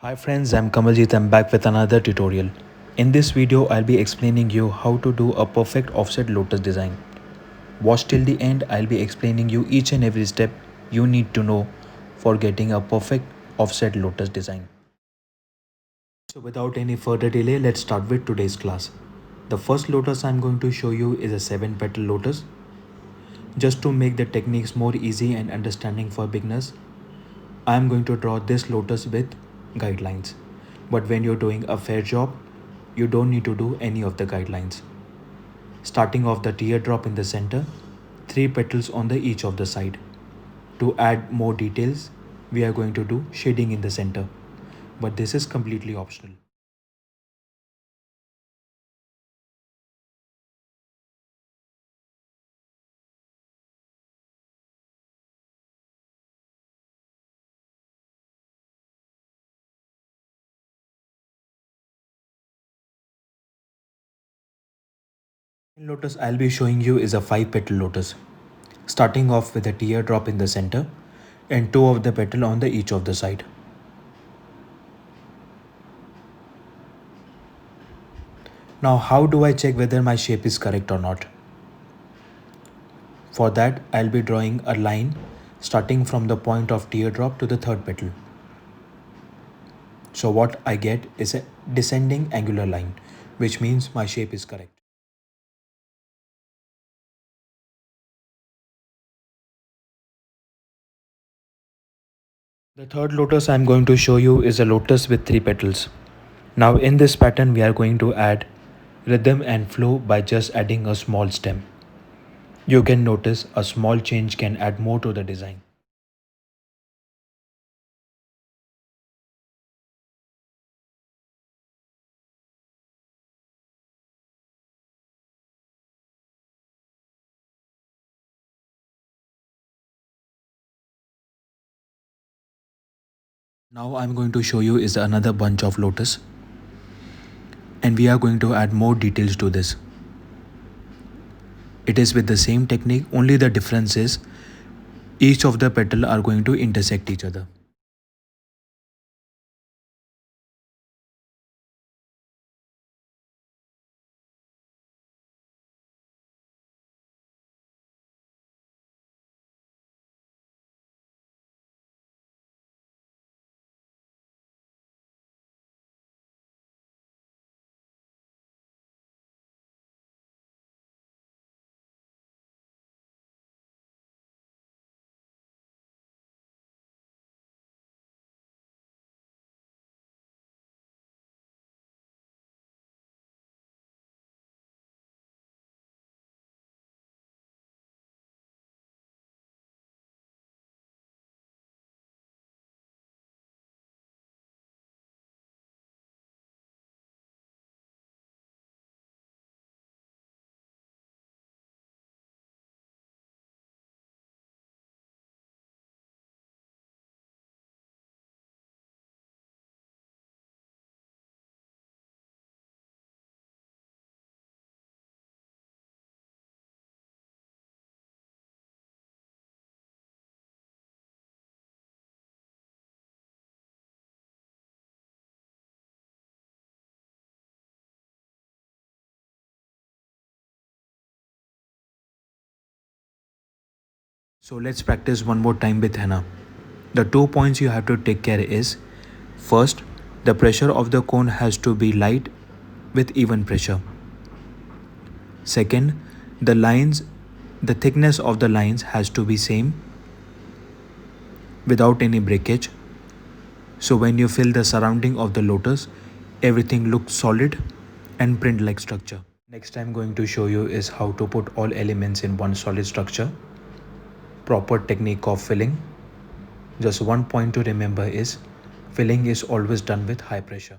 Hi friends, I'm Kamaljit. I'm back with another tutorial. In this video, I'll be explaining you how to do a perfect offset lotus design. Watch till the end. I'll be explaining you each and every step you need to know for getting a perfect offset lotus design. So without any further delay, let's start with today's class. The first lotus I'm going to show you is a 7-petal lotus. Just to make the techniques more easy and understanding for beginners, I am going to draw this lotus with guidelines. But when you're doing a fair job, you don't need to do any of the guidelines. Starting off the teardrop in the center, 3 petals on the each of the side. To add more details, we are going to do shading in the center, but this is completely optional. Lotus I'll be showing you is a 5-petal lotus. Starting off with a teardrop in the center and 2 of the petal on the each of the side. Now how do I check whether my shape is correct or not? For that, I'll be drawing a line starting from the point of teardrop to the 3rd petal. So what I get is a descending angular line, which means my shape is correct. The third lotus I'm going to show you is a lotus with 3 petals. Now in this pattern, we are going to add rhythm and flow by just adding a small stem. You can notice a small change can add more to the design. Now I'm going to show you is another bunch of lotus, and we are going to add more details to this. It is with the same technique, only the difference is each of the petal are going to intersect each other. So let's practice one more time with henna. The 2 points you have to take care is, first, the pressure of the cone has to be light with even pressure. Second, the thickness of the lines has to be same without any breakage. So when you fill the surrounding of the lotus, everything looks solid and print like structure. Next I'm going to show you is how to put all elements in one solid structure. Proper technique of filling. Just one point to remember is filling is always done with high pressure.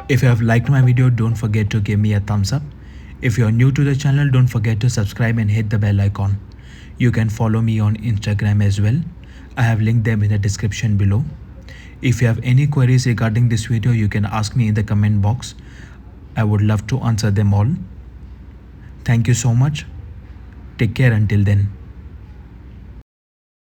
If you have liked my video, don't forget to give me a thumbs up. If you are new to the channel, don't forget to subscribe and hit the bell icon. You can follow me on Instagram as well. I have linked them in the description below. If you have any queries regarding this video, you can ask me in the comment box. I would love to answer them all. Thank you so much. Take care until then.